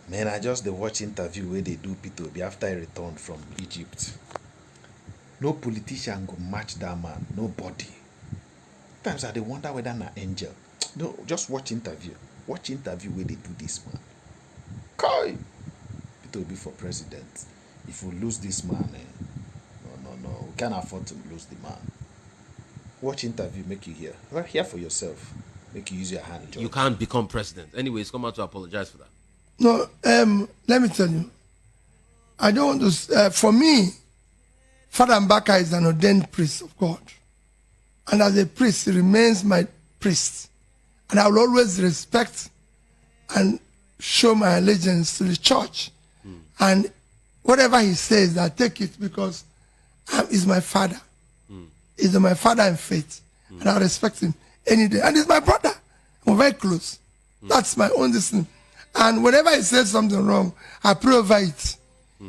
Man, I just the watch interview where they do P2B after he returned from Egypt. No politician go match that man. Nobody. Times I they wonder whether an angel. No, just watch interview. Watch interview where they do this man. Kai. P2B for president. If we lose this man, no. We can't afford to lose the man. Watch interview, make you hear. Well, hear for yourself. Make you use your hand. Judge. You can't become president. Anyways, come out to apologize for that. No, let me tell you. I don't want to. For me, Father Mbaka is an ordained priest of God, and as a priest, he remains my priest, and I will always respect and show my allegiance to the church. And whatever he says, I take it because he's my father. He's my father in faith, and I respect him any day. And he's my brother. We're very close. That's my own decision. And whenever he says something wrong, I pray over it.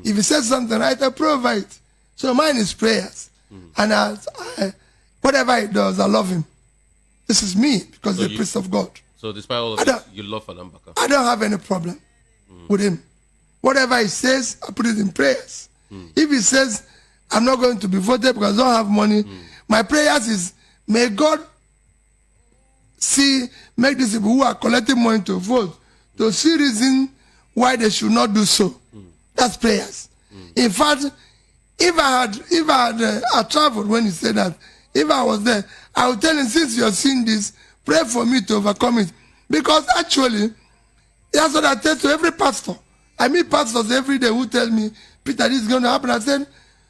If he says something right, I pray over it. So mine is prayers. And whatever he does, I love him. This is me because he's the priest of God. So despite all of this, you love Father Mbaka? I don't have any problem with him. Whatever he says, I put it in prayers. If he says, I'm not going to be voted because I don't have money, my prayers is, may God make these people who are collecting money to vote to see reason why they should not do so. That's prayers. In fact, if I traveled when he said that, if I was there, I would tell him, since you're seeing this, pray for me to overcome it. Because actually, that's what I tell to every pastor. I meet pastors every day who tell me, Peter, this is going to happen. I said,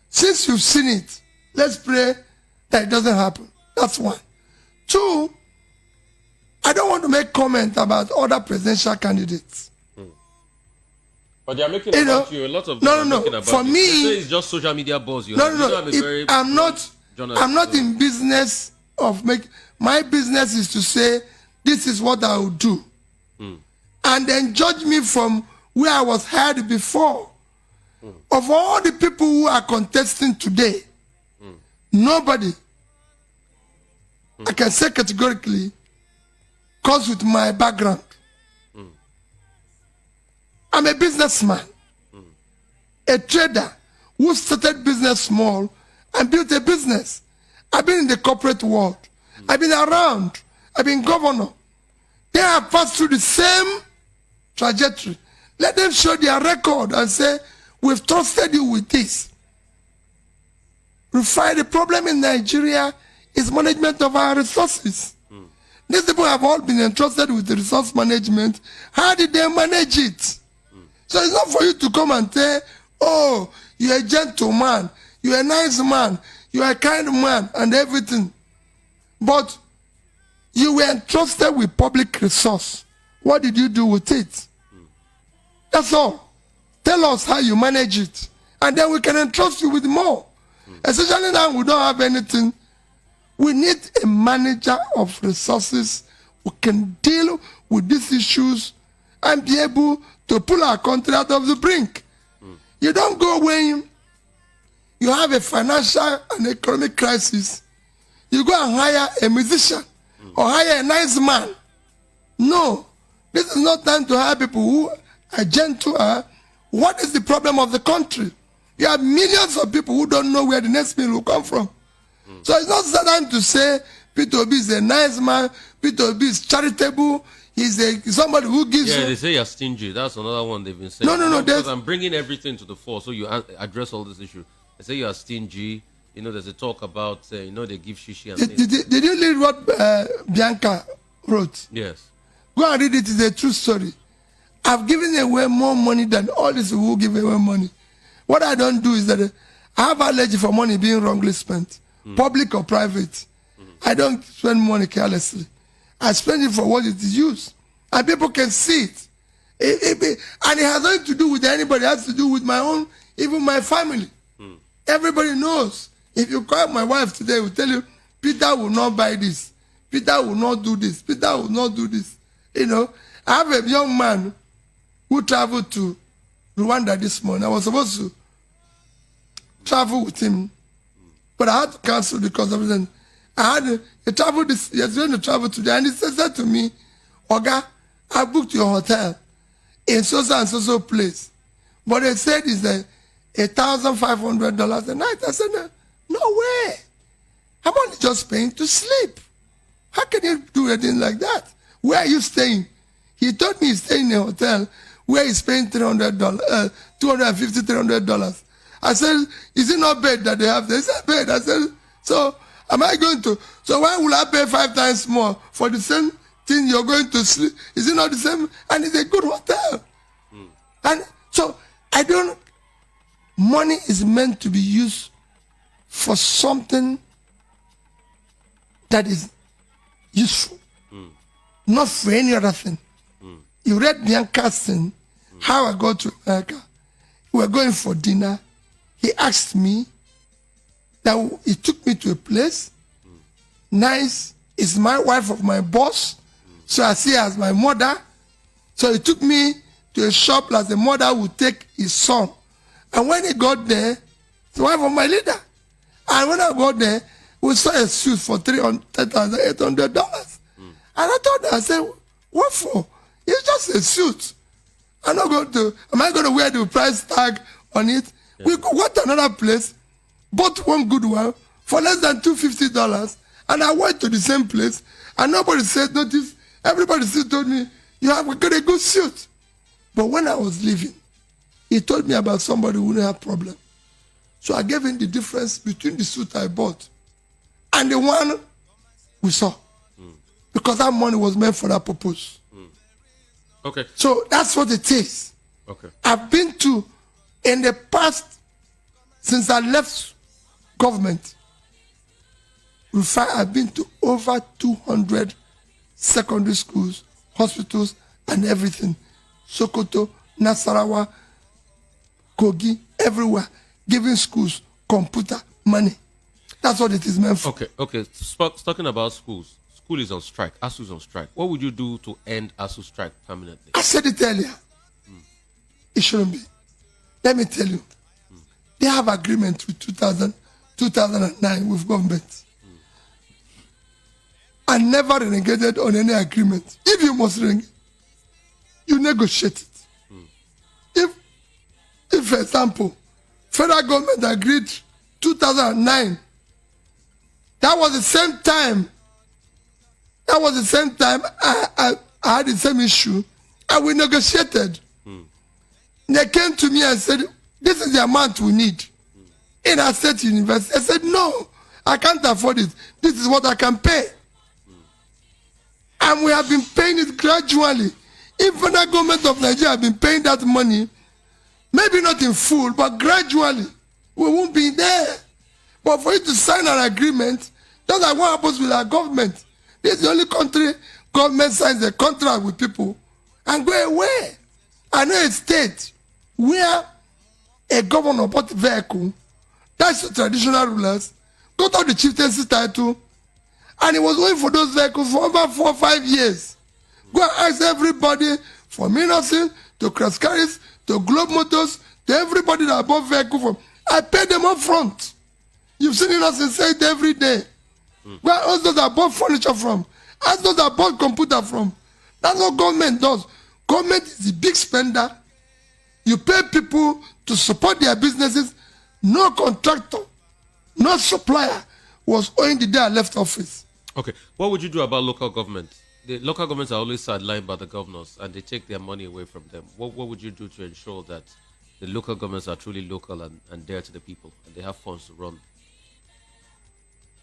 since you've seen it, let's pray that it doesn't happen. That's one. Two, I don't want to make comment about other presidential candidates. But they are making about you. A lot of them are making about for you. me, they say it's just social media buzz. I'm not in business of make. My business is to say this is what I will do, and then judge me from where I was heard before. Of all the people who are contesting today, nobody, I can say categorically, comes with my background. I'm a businessman, a trader who started business small and built a business. I've been in the corporate world. I've been around. I've been governor. They have passed through the same trajectory. Let them show their record and say, we've trusted you with this. The problem in Nigeria is management of our resources. These people have all been entrusted with the resource management. How did they manage it? So it's not for you to come and say, oh, you're a gentleman, you're a nice man, you're a kind man, and everything. But you were entrusted with public resource. What did you do with it? That's all. Tell us how you manage it. And then we can entrust you with more. Especially now we don't have anything. We need a manager of resources who can deal with these issues and be able to pull our country out of the brink. You don't go when you have a financial and economic crisis. You go and hire a musician or hire a nice man. No, this is not time to hire people who are gentle. What is the problem of the country? You have millions of people who don't know where the next meal will come from. So it's not time to say P2B is a nice man, P2B is charitable, he's somebody who gives you. Yeah, they say you're stingy. That's another one they've been saying. No. Because I'm bringing everything to the fore, so you address all this issue. They say you're stingy. You know, there's a talk about, they give shishi and things. Did you read what Bianca wrote? Yes. Go and read it. It's a true story. I've given away more money than all these who give away money. What I don't do is that I have allergy for money being wrongly spent, public or private. I don't spend money carelessly. I spend it for what it is used. And people can see it. And it has nothing to do with anybody. It has to do with my own, even my family. Everybody knows. If you call my wife today, will tell you, Peter will not buy this. Peter will not do this. Peter will not do this. You know, I have a young man who traveled to Rwanda this morning. I was supposed to travel with him, but I had to cancel because of it. I had a travel he was going to travel today, and he said to me, Oga, I booked your hotel. in so and so place. But they said it's $1,500 a night. I said, no way. I'm only just paying to sleep. How can you do anything like that? Where are you staying? He told me he's staying in a hotel where he's paying $250, $300. I said, is it not bed that they have there? He said, bed. I said, so am I going to, so why will I pay 5 times more for the same thing you're going to sleep? Is it not the same? And it's a good hotel. And so money is meant to be used for something that is useful, not for any other thing. You read Mbaka's thing, how I go to America. We were going for dinner. He asked me, that he took me to a place, nice, is my wife of my boss, so I see her as my mother. So he took me to a shop like the mother would take his son. And when he got there, it's the wife of my leader. And when I got there, we saw a suit for $300,800. And I told her, I said, what for? It's just a suit. Am I going to wear the price tag on it? Yeah. We go to another place, bought one good one for less than $250. And I went to the same place, and nobody said notice. Everybody still told me, you have got a good suit. But when I was leaving, he told me about somebody who didn't have problem. So I gave him the difference between the suit I bought and the one we saw. Because that money was meant for that purpose. Okay. So that's what it is. Okay. I've been to, in the past, since I left government, I've been to over 200 secondary schools, hospitals, and everything. Sokoto, Nasarawa, Kogi, everywhere, giving schools computer money. That's what it is meant for. Okay. Talking about schools. School is on strike. ASU is on strike. What would you do to end ASU strike permanently? I said it earlier. It shouldn't be. Let me tell you. They have agreement with 2009 with government. I never renegated on any agreement. If you must renegade, you negotiate it. If, for example, federal government agreed 2009, that was the same time I had the same issue, and we negotiated. They came to me and said, this is the amount we need in our state university. I said, no, I can't afford it. This is what I can pay. And we have been paying it gradually. If the government of Nigeria have been paying that money, maybe not in full, but gradually, we won't be there. But for you to sign an agreement, that's like what happens with our government. This is the only country government signs a contract with people and go away. I know a state where a governor bought a vehicle, that's the traditional rulers, got out the chieftaincy title, and he was waiting for those vehicles for over 4 or 5 years. Go and ask everybody, from Innocent to Cross Carries to Globe Motors to everybody that bought vehicle from. I paid them up front. You've seen Innocent say it every day. Go and ask those that bought furniture from. Ask those that bought computer from. That's what government does. Government is the big spender. You pay people to support their businesses. No contractor, no supplier was owing the day I left office. Okay. What would you do about local government? The local governments are always sidelined by the governors and they take their money away from them. What would you do to ensure that the local governments are truly local and dear to the people and they have funds to run?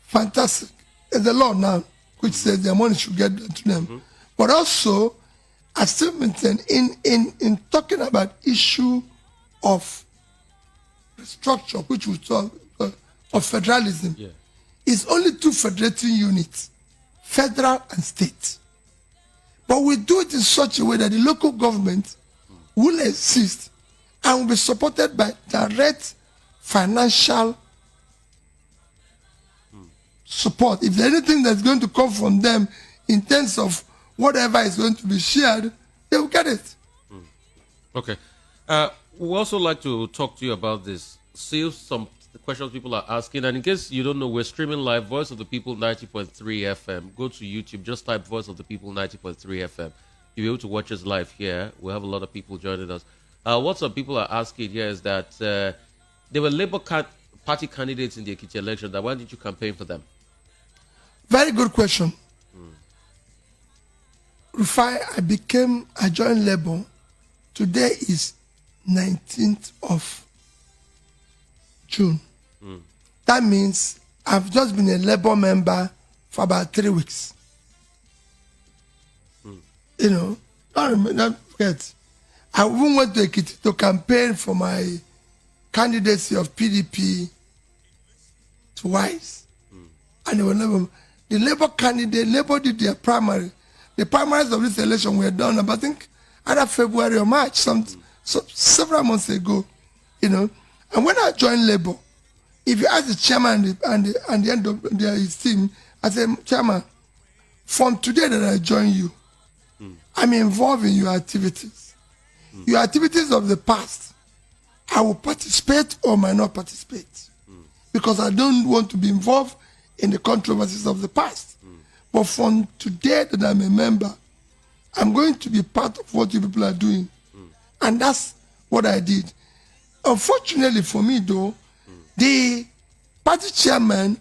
Fantastic. There's a law now which says their money should get to them. But also, I still maintain in talking about issue of structure, which we talk of federalism, it's only 2 federating units, federal and state. But we do it in such a way that the local government will exist and will be supported by direct financial support. If there's anything that's going to come from them in terms of whatever is going to be shared, they will get it. Okay. We also like to talk to you about this. See some questions people are asking. And in case you don't know, we're streaming live Voice of the People 90.3 FM. Go to YouTube, just type Voice of the People 90.3 FM. you'll be able to watch us live here. We'll have a lot of people joining us. What some people are asking here is that there were Labour Party candidates in the Ekiti election. That why didn't you campaign for them? Very good question. Rufai, I joined Labour. Today is 19th of June. That means I've just been a Labour member for about 3 weeks. You know, don't forget. I even went to Ekiti to campaign for my candidacy of PDP twice. And they were never, the Labour candidate, Labour did their primary. The primaries of this election were done about, I think, either February or March, several months ago, you know. And when I joined Labour, if you ask the chairman and the end of his team, I said, Chairman, from today that I join you, I'm involved in your activities. Your activities of the past, I will participate or might not participate. Because I don't want to be involved in the controversies of the past. But from today that I'm a member, I'm going to be part of what you people are doing. And that's what I did. Unfortunately for me, though, the party chairman